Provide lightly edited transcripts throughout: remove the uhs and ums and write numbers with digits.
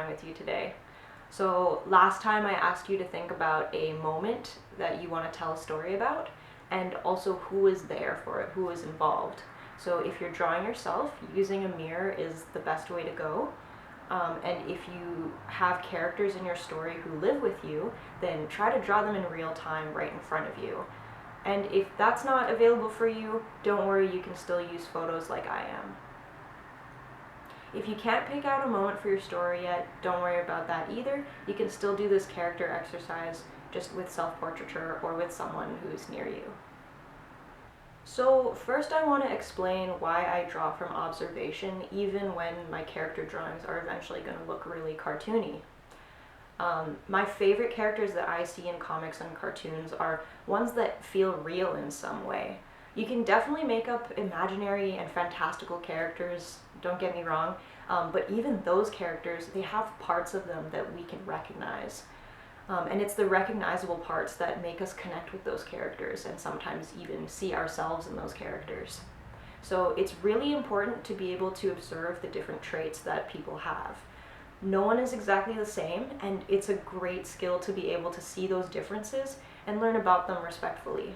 drawing with you today. So last time I asked you to think about a moment that you want to tell a story about, and also who was there for it, who was involved. So if you're drawing yourself, using a mirror is the best way to go. And if you have characters in your story who live with you, then try to draw them in real time right in front of you. And if that's not available for you, don't worry, you can still use photos like I am. If you can't pick out a moment for your story yet, don't worry about that either. You can still do this character exercise just with self-portraiture or with someone who's near you. So first I want to explain why I draw from observation even when my character drawings are eventually going to look really cartoony. My favorite characters that I see in comics and cartoons are ones that feel real in some way. You can definitely make up imaginary and fantastical characters, don't get me wrong, but even those characters, they have parts of them that we can recognize. And it's the recognizable parts that make us connect with those characters and sometimes even see ourselves in those characters. So it's really important to be able to observe the different traits that people have. No one is exactly the same, and it's a great skill to be able to see those differences and learn about them respectfully.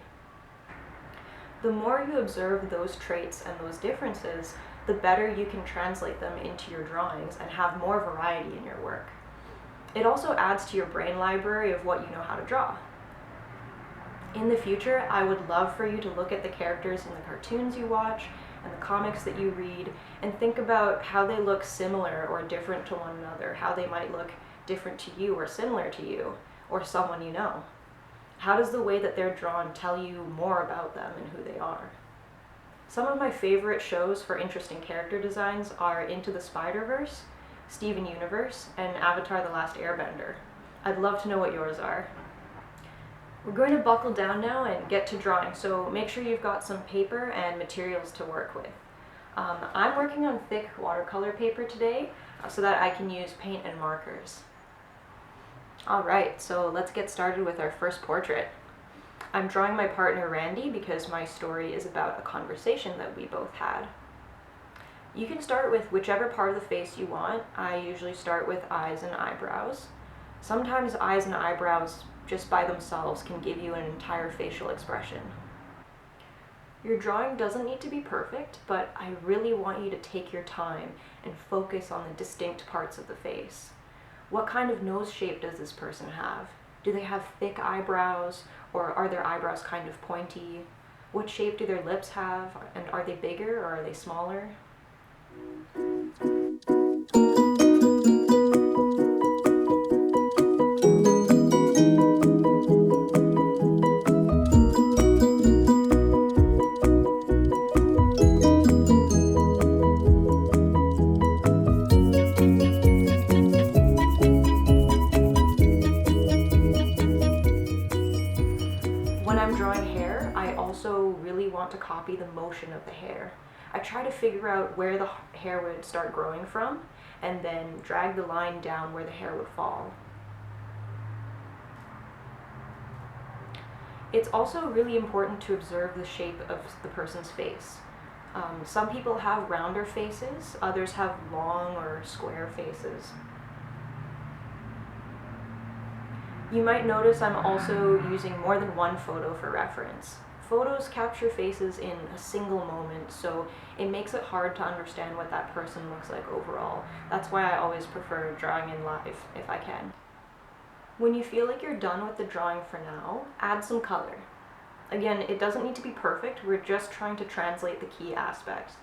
The more you observe those traits and those differences, the better you can translate them into your drawings and have more variety in your work. It also adds to your brain library of what you know how to draw. In the future, I would love for you to look at the characters in the cartoons you watch and the comics that you read and think about how they look similar or different to one another, how they might look different to you or similar to you or someone you know. How does the way that they're drawn tell you more about them and who they are? Some of my favorite shows for interesting character designs are Into the Spider-Verse, Steven Universe, and Avatar: The Last Airbender. I'd love to know what yours are. We're going to buckle down now and get to drawing, so make sure you've got some paper and materials to work with. I'm working on thick watercolor paper today so that I can use paint and markers. Alright, so let's get started with our first portrait. I'm drawing my partner Randy because my story is about a conversation that we both had. You can start with whichever part of the face you want. I usually start with eyes and eyebrows. Sometimes eyes and eyebrows just by themselves can give you an entire facial expression. Your drawing doesn't need to be perfect, but I really want you to take your time and focus on the distinct parts of the face. What kind of nose shape does this person have? Do they have thick eyebrows, or are their eyebrows kind of pointy? What shape do their lips have, and are they bigger or are they smaller? When I'm drawing hair, I also really want to copy the motion of the hair. I try to figure out where the hair would start growing from, and then drag the line down where the hair would fall. It's also really important to observe the shape of the person's face. Some people have rounder faces, others have long or square faces. You might notice I'm also using more than one photo for reference. Photos capture faces in a single moment, so it makes it hard to understand what that person looks like overall. That's why I always prefer drawing in live, if I can. When you feel like you're done with the drawing for now, add some color. Again, it doesn't need to be perfect, we're just trying to translate the key aspects.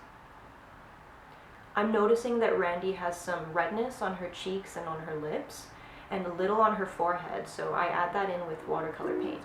I'm noticing that Randy has some redness on her cheeks and on her lips, and a little on her forehead, so I add that in with watercolor paint.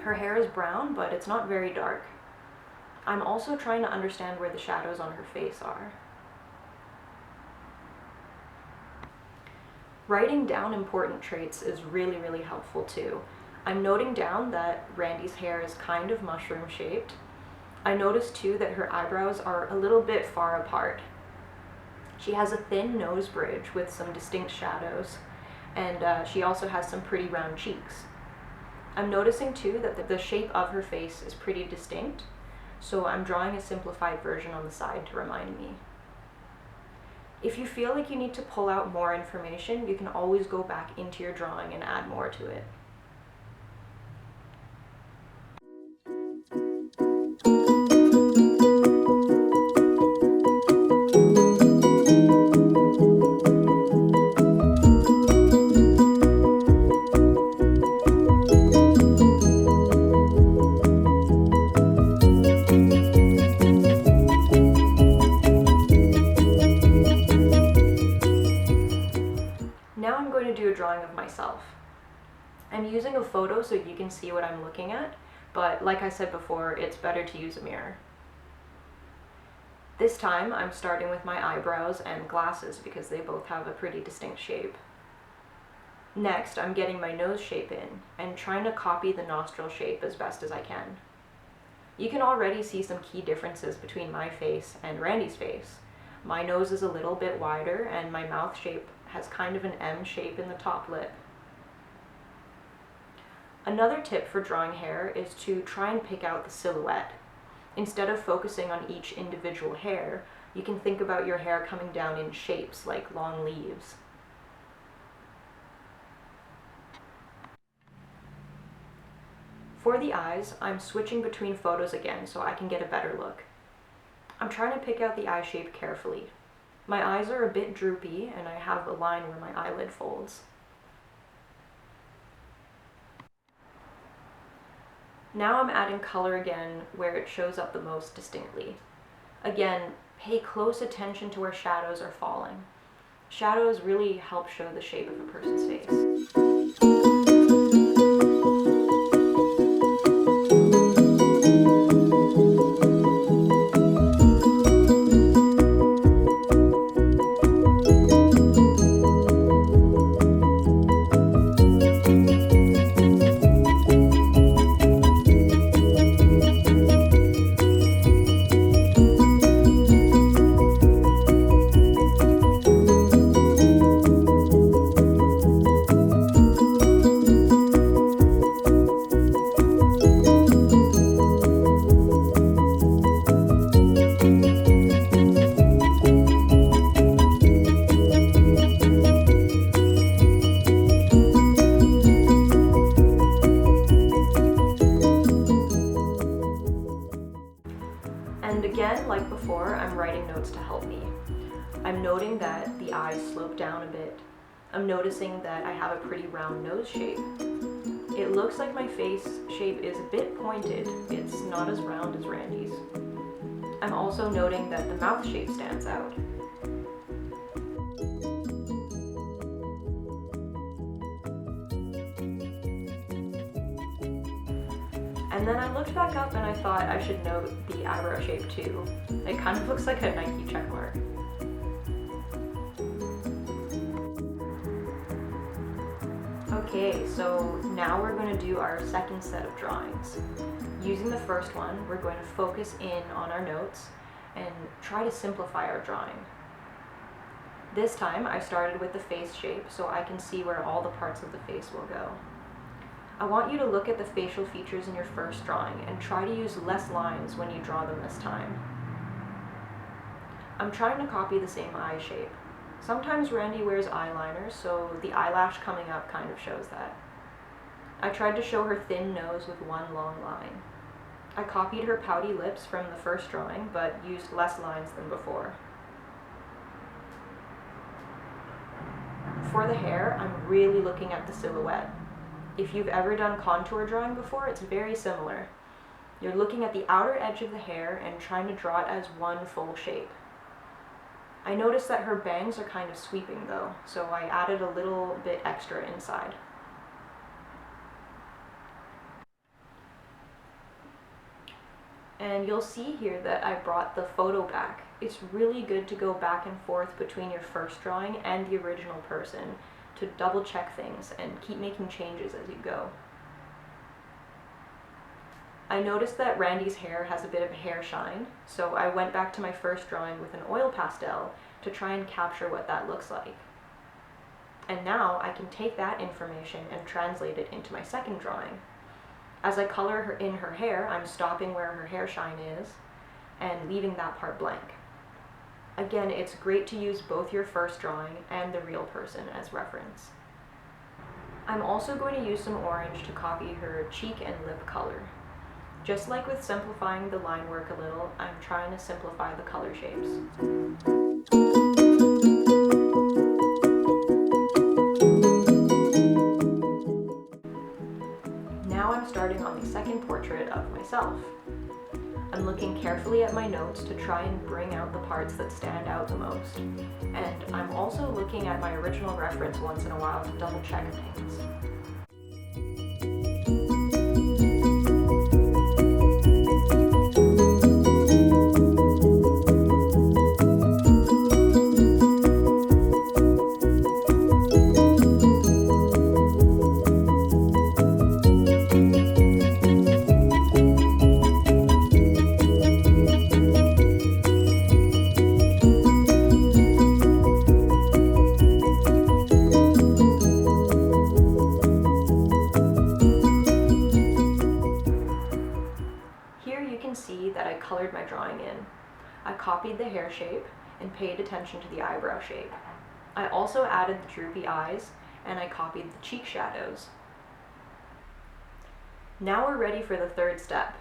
Her hair is brown, but it's not very dark. I'm also trying to understand where the shadows on her face are. Writing down important traits is really, really helpful too. I'm noting down that Randy's hair is kind of mushroom shaped. I noticed too that her eyebrows are a little bit far apart. She has a thin nose bridge with some distinct shadows, and she also has some pretty round cheeks. I'm noticing too that the shape of her face is pretty distinct, so I'm drawing a simplified version on the side to remind me. If you feel like you need to pull out more information, you can always go back into your drawing and add more to it. Now I'm going to do a drawing of myself. I'm using a photo so you can see what I'm looking at, but like I said before, it's better to use a mirror. This time I'm starting with my eyebrows and glasses because they both have a pretty distinct shape. Next, I'm getting my nose shape in and trying to copy the nostril shape as best as I can. You can already see some key differences between my face and Randy's face. My nose is a little bit wider and my mouth shape has kind of an M shape in the top lip. Another tip for drawing hair is to try and pick out the silhouette. Instead of focusing on each individual hair, you can think about your hair coming down in shapes like long leaves. For the eyes, I'm switching between photos again so I can get a better look. I'm trying to pick out the eye shape carefully. My eyes are a bit droopy and I have a line where my eyelid folds. Now I'm adding color again where it shows up the most distinctly. Again, pay close attention to where shadows are falling. Shadows really help show the shape of a person's face. And again, like before, I'm writing notes to help me. I'm noting that the eyes slope down a bit. I'm noticing that I have a pretty round nose shape. It looks like my face shape is a bit pointed. It's not as round as Randy's. I'm also noting that the mouth shape stands out. And then I looked back up and I thought I should note the eyebrow shape too. It kind of looks like a Nike check mark. Okay, so now we're going to do our second set of drawings. Using the first one, we're going to focus in on our notes and try to simplify our drawing. This time I started with the face shape so I can see where all the parts of the face will go. I want you to look at the facial features in your first drawing and try to use less lines when you draw them this time. I'm trying to copy the same eye shape. Sometimes Randy wears eyeliner, so the eyelash coming up kind of shows that. I tried to show her thin nose with one long line. I copied her pouty lips from the first drawing, but used less lines than before. For the hair, I'm really looking at the silhouette. If you've ever done contour drawing before, it's very similar. You're looking at the outer edge of the hair and trying to draw it as one full shape. I noticed that her bangs are kind of sweeping though, so I added a little bit extra inside. And you'll see here that I brought the photo back. It's really good to go back and forth between your first drawing and the original person to double check things and keep making changes as you go. I noticed that Randy's hair has a bit of a hair shine, so I went back to my first drawing with an oil pastel to try and capture what that looks like. And now I can take that information and translate it into my second drawing. As I color her in her hair, I'm stopping where her hair shine is and leaving that part blank. Again, it's great to use both your first drawing and the real person as reference. I'm also going to use some orange to copy her cheek and lip color. Just like with simplifying the line work a little, I'm trying to simplify the color shapes. Now I'm starting on the second portrait of myself. I'm looking carefully at my notes to try and bring out the parts that stand out the most. And I'm also looking at my original reference once in a while to double check things. See that I colored my drawing in. I copied the hair shape and paid attention to the eyebrow shape. I also added the droopy eyes and I copied the cheek shadows. Now we're ready for the third step.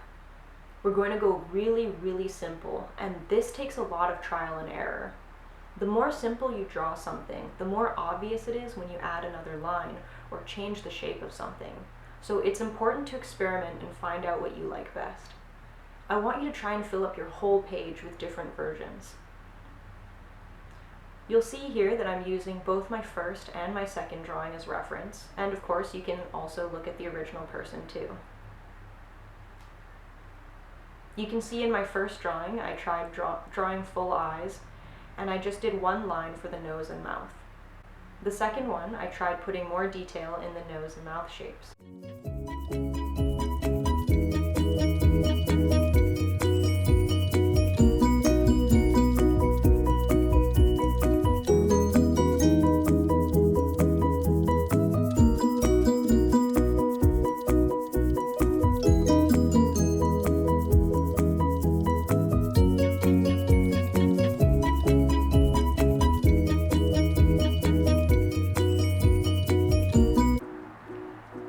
We're going to go really simple, and this takes a lot of trial and error. The more simple you draw something, the more obvious it is when you add another line or change the shape of something. So it's important to experiment and find out what you like best. I want you to try and fill up your whole page with different versions. You'll see here that I'm using both my first and my second drawing as reference, and of course you can also look at the original person too. You can see in my first drawing I tried drawing full eyes, and I just did one line for the nose and mouth. The second one I tried putting more detail in the nose and mouth shapes.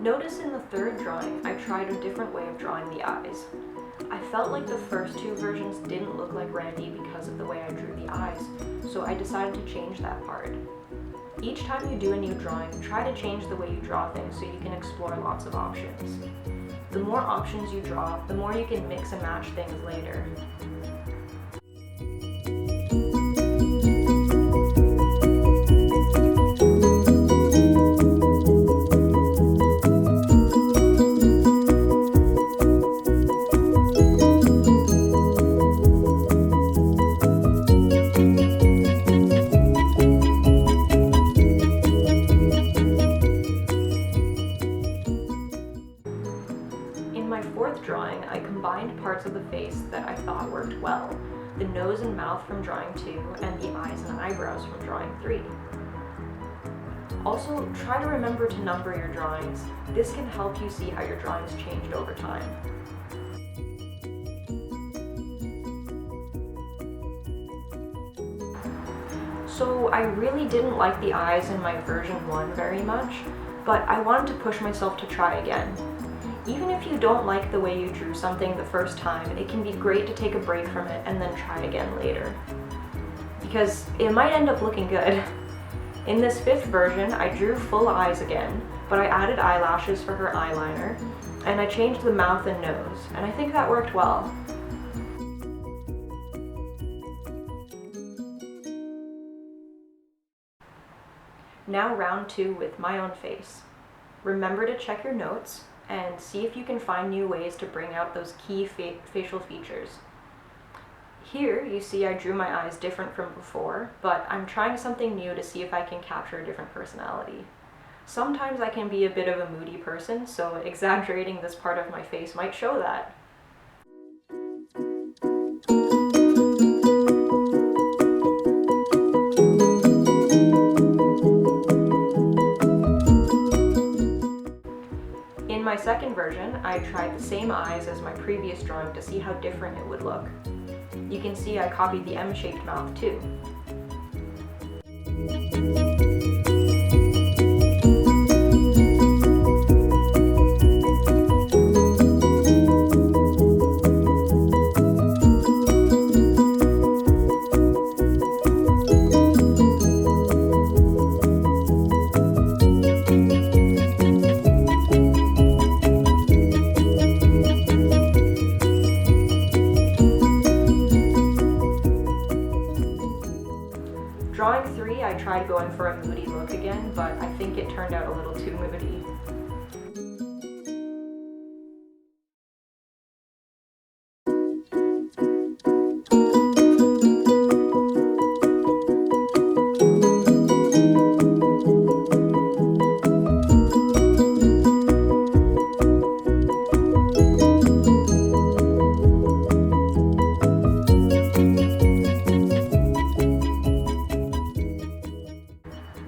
Notice in the third drawing, I tried a different way of drawing the eyes. I felt like the first two versions didn't look like Randy because of the way I drew the eyes, so I decided to change that part. Each time you do a new drawing, try to change the way you draw things so you can explore lots of options. The more options you draw, the more you can mix and match things later. In my fourth drawing, I combined parts of the face that I thought worked well, the nose and mouth from drawing 2 and the eyes and eyebrows from drawing 3. Also, try to remember to number your drawings. This can help you see how your drawings changed over time. So I really didn't like the eyes in my version 1 very much, but I wanted to push myself to try again. Even if you don't like the way you drew something the first time, it can be great to take a break from it and then try again later. Because it might end up looking good. In this fifth version, I drew full eyes again, but I added eyelashes for her eyeliner, and I changed the mouth and nose, and I think that worked well. Now round 2 with my own face. Remember to check your notes and see if you can find new ways to bring out those key facial features. Here you see I drew my eyes different from before, but I'm trying something new to see if I can capture a different personality. Sometimes I can be a bit of a moody person, so exaggerating this part of my face might show that. In my second version, I tried the same eyes as my previous drawing to see how different it would look. You can see I copied the M-shaped mouth too. Drawing 3, I tried going for a moody look again, but I think it turned out a little too moody.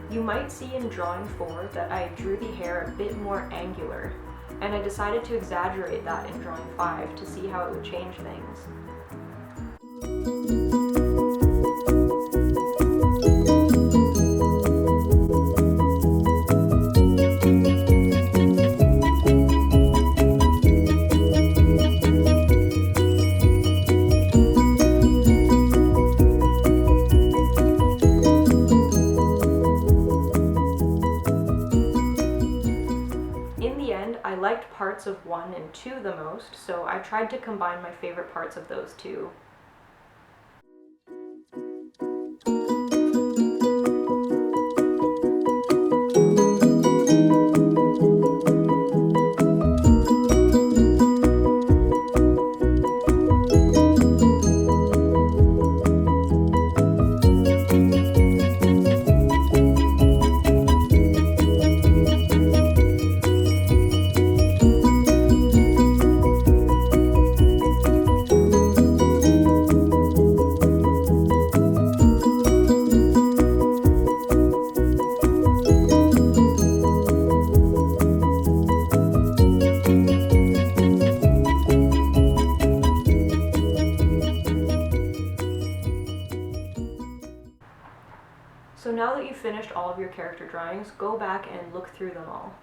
You might see in drawing 4 that I drew the hair a bit more angular, and I decided to exaggerate that in drawing 5 to see how it would change things. I liked parts of 1 and 2 the most, so I tried to combine my favorite parts of those two. So now that you've finished all of your character drawings, go back and look through them all.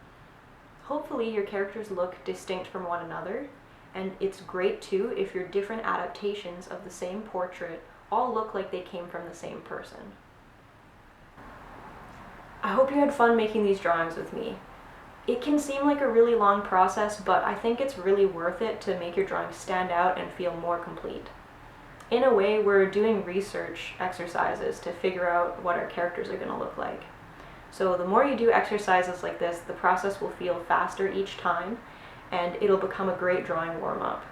Hopefully your characters look distinct from one another, and it's great too if your different adaptations of the same portrait all look like they came from the same person. I hope you had fun making these drawings with me. It can seem like a really long process, but I think it's really worth it to make your drawings stand out and feel more complete. In a way, we're doing research exercises to figure out what our characters are going to look like. So the more you do exercises like this, the process will feel faster each time, and it'll become a great drawing warm-up.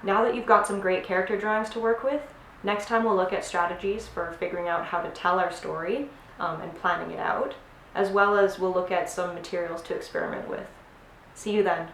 Now that you've got some great character drawings to work with, next time we'll look at strategies for figuring out how to tell our story and planning it out, as well as we'll look at some materials to experiment with. See you then.